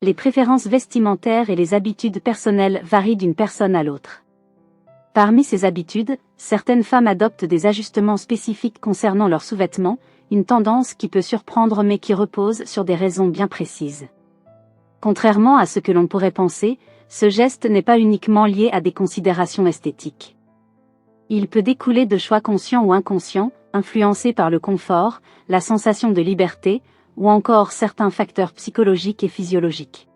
Les préférences vestimentaires et les habitudes personnelles varient d'une personne à l'autre. Parmi ces habitudes, certaines femmes adoptent des ajustements spécifiques concernant leurs sous-vêtements, une tendance qui peut surprendre mais qui repose sur des raisons bien précises. Contrairement à ce que l'on pourrait penser, ce geste n'est pas uniquement lié à des considérations esthétiques. Il peut découler de choix conscients ou inconscients, influencés par le confort, la sensation de liberté, ou encore certains facteurs psychologiques et physiologiques.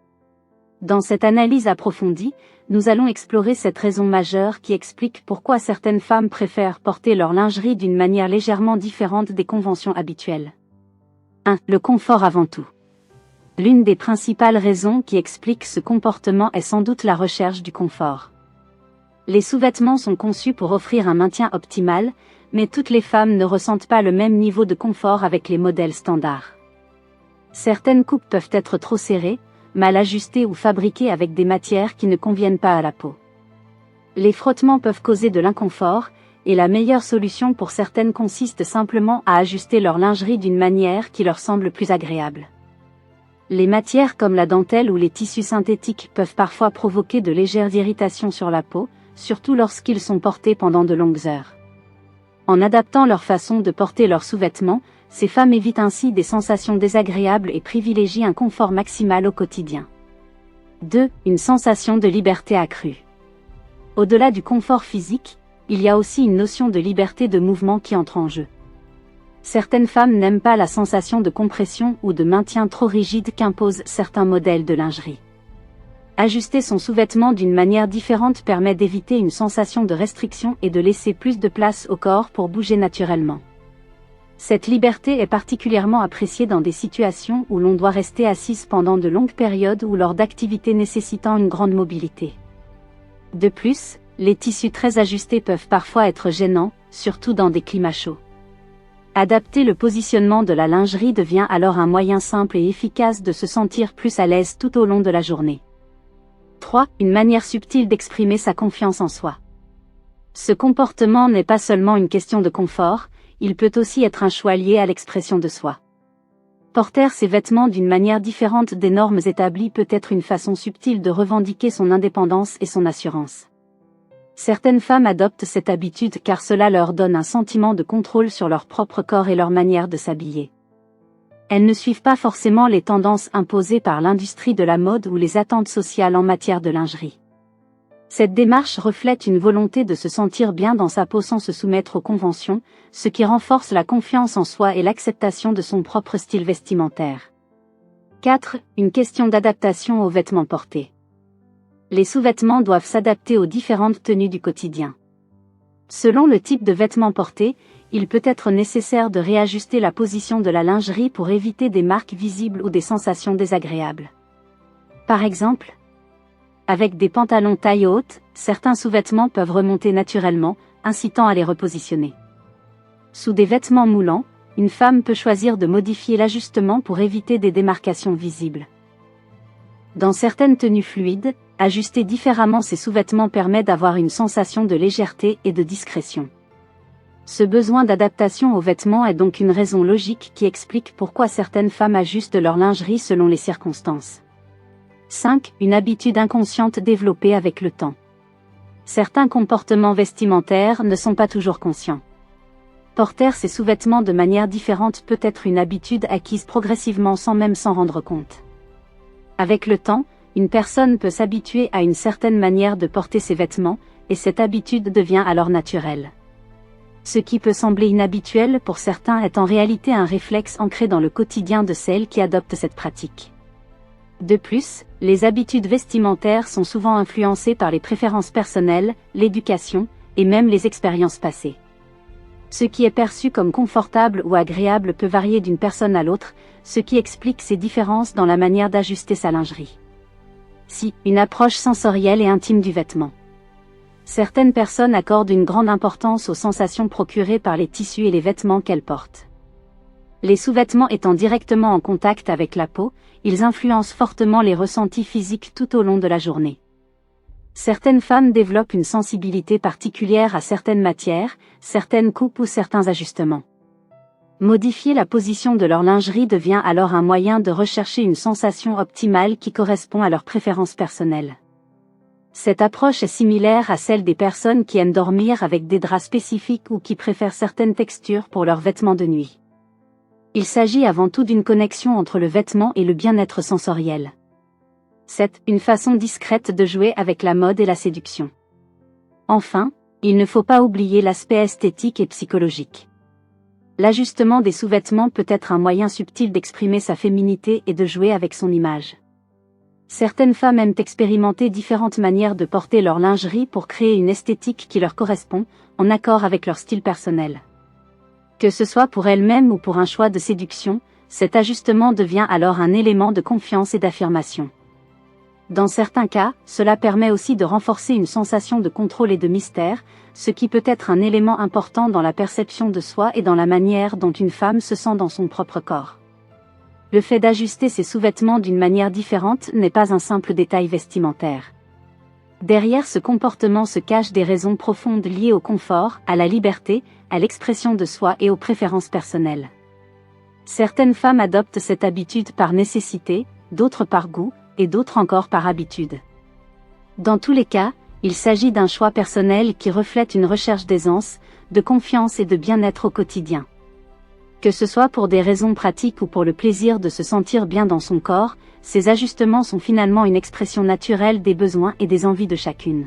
Dans cette analyse approfondie, nous allons explorer cette raison majeure qui explique pourquoi certaines femmes préfèrent porter leur lingerie d'une manière légèrement différente des conventions habituelles. 1. Le confort avant tout. L'une des principales raisons qui explique ce comportement est sans doute la recherche du confort. Les sous-vêtements sont conçus pour offrir un maintien optimal, mais toutes les femmes ne ressentent pas le même niveau de confort avec les modèles standards. Certaines coupes peuvent être trop serrées, mal ajustées ou fabriquées avec des matières qui ne conviennent pas à la peau. Les frottements peuvent causer de l'inconfort, et la meilleure solution pour certaines consiste simplement à ajuster leur lingerie d'une manière qui leur semble plus agréable. Les matières comme la dentelle ou les tissus synthétiques peuvent parfois provoquer de légères irritations sur la peau, surtout lorsqu'ils sont portés pendant de longues heures. En adaptant leur façon de porter leurs sous-vêtements, ces femmes évitent ainsi des sensations désagréables et privilégient un confort maximal au quotidien. 2. Une sensation de liberté accrue. Au-delà du confort physique, il y a aussi une notion de liberté de mouvement qui entre en jeu. Certaines femmes n'aiment pas la sensation de compression ou de maintien trop rigide qu'imposent certains modèles de lingerie. Ajuster son sous-vêtement d'une manière différente permet d'éviter une sensation de restriction et de laisser plus de place au corps pour bouger naturellement. Cette liberté est particulièrement appréciée dans des situations où l'on doit rester assise pendant de longues périodes ou lors d'activités nécessitant une grande mobilité. De plus, les tissus très ajustés peuvent parfois être gênants, surtout dans des climats chauds. Adapter le positionnement de la lingerie devient alors un moyen simple et efficace de se sentir plus à l'aise tout au long de la journée. 3. Une manière subtile d'exprimer sa confiance en soi. Ce comportement n'est pas seulement une question de confort, il peut aussi être un choix lié à l'expression de soi. Porter ses vêtements d'une manière différente des normes établies peut être une façon subtile de revendiquer son indépendance et son assurance. Certaines femmes adoptent cette habitude car cela leur donne un sentiment de contrôle sur leur propre corps et leur manière de s'habiller. Elles ne suivent pas forcément les tendances imposées par l'industrie de la mode ou les attentes sociales en matière de lingerie. Cette démarche reflète une volonté de se sentir bien dans sa peau sans se soumettre aux conventions, ce qui renforce la confiance en soi et l'acceptation de son propre style vestimentaire. 4. Une question d'adaptation aux vêtements portés. Les sous-vêtements doivent s'adapter aux différentes tenues du quotidien. Selon le type de vêtements portés, il peut être nécessaire de réajuster la position de la lingerie pour éviter des marques visibles ou des sensations désagréables. Par exemple, avec des pantalons taille haute, certains sous-vêtements peuvent remonter naturellement, incitant à les repositionner. Sous des vêtements moulants, une femme peut choisir de modifier l'ajustement pour éviter des démarcations visibles. Dans certaines tenues fluides, ajuster différemment ses sous-vêtements permet d'avoir une sensation de légèreté et de discrétion. Ce besoin d'adaptation aux vêtements est donc une raison logique qui explique pourquoi certaines femmes ajustent leur lingerie selon les circonstances. 5. Une habitude inconsciente développée avec le temps. Certains comportements vestimentaires ne sont pas toujours conscients. Porter ses sous-vêtements de manière différente peut être une habitude acquise progressivement sans même s'en rendre compte. Avec le temps, une personne peut s'habituer à une certaine manière de porter ses vêtements, et cette habitude devient alors naturelle. Ce qui peut sembler inhabituel pour certains est en réalité un réflexe ancré dans le quotidien de celles qui adoptent cette pratique. De plus, les habitudes vestimentaires sont souvent influencées par les préférences personnelles, l'éducation, et même les expériences passées. Ce qui est perçu comme confortable ou agréable peut varier d'une personne à l'autre, ce qui explique ces différences dans la manière d'ajuster sa lingerie. 6. Une approche sensorielle et intime du vêtement. Certaines personnes accordent une grande importance aux sensations procurées par les tissus et les vêtements qu'elles portent. Les sous-vêtements étant directement en contact avec la peau, ils influencent fortement les ressentis physiques tout au long de la journée. Certaines femmes développent une sensibilité particulière à certaines matières, certaines coupes ou certains ajustements. Modifier la position de leur lingerie devient alors un moyen de rechercher une sensation optimale qui correspond à leurs préférences personnelles. Cette approche est similaire à celle des personnes qui aiment dormir avec des draps spécifiques ou qui préfèrent certaines textures pour leurs vêtements de nuit. Il s'agit avant tout d'une connexion entre le vêtement et le bien-être sensoriel. C'est une façon discrète de jouer avec la mode et la séduction. Enfin, il ne faut pas oublier l'aspect esthétique et psychologique. L'ajustement des sous-vêtements peut être un moyen subtil d'exprimer sa féminité et de jouer avec son image. Certaines femmes aiment expérimenter différentes manières de porter leur lingerie pour créer une esthétique qui leur correspond, en accord avec leur style personnel. Que ce soit pour elles-mêmes ou pour un choix de séduction, cet ajustement devient alors un élément de confiance et d'affirmation. Dans certains cas, cela permet aussi de renforcer une sensation de contrôle et de mystère, ce qui peut être un élément important dans la perception de soi et dans la manière dont une femme se sent dans son propre corps. Le fait d'ajuster ses sous-vêtements d'une manière différente n'est pas un simple détail vestimentaire. Derrière ce comportement se cachent des raisons profondes liées au confort, à la liberté, à l'expression de soi et aux préférences personnelles. Certaines femmes adoptent cette habitude par nécessité, d'autres par goût, et d'autres encore par habitude. Dans tous les cas, il s'agit d'un choix personnel qui reflète une recherche d'aisance, de confiance et de bien-être au quotidien. Que ce soit pour des raisons pratiques ou pour le plaisir de se sentir bien dans son corps, ces ajustements sont finalement une expression naturelle des besoins et des envies de chacune.